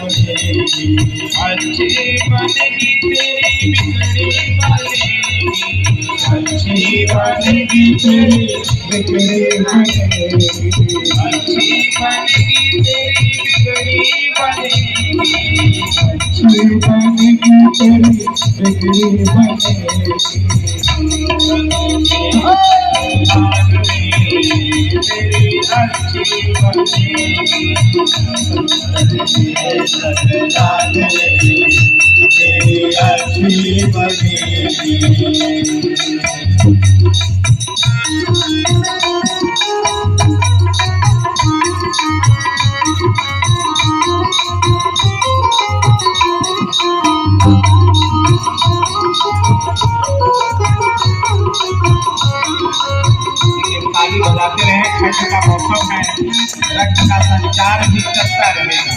अच्छी बनेगी तेरी बिगड़ी बनेगी, अच्छी बनेगी तेरी बिगड़ी बनेगी, अच्छी बनेगी तेरी बिगड़ी बनेगी, अच्छी बनेगी तेरी बिगड़ी बनेगी। तेरी अच्छी बनेगी, तेरी अच्छी बनेगी। ताली बजाते रहे, ठंड का मौसम है, रक्त का संचार भी करता रहेगा।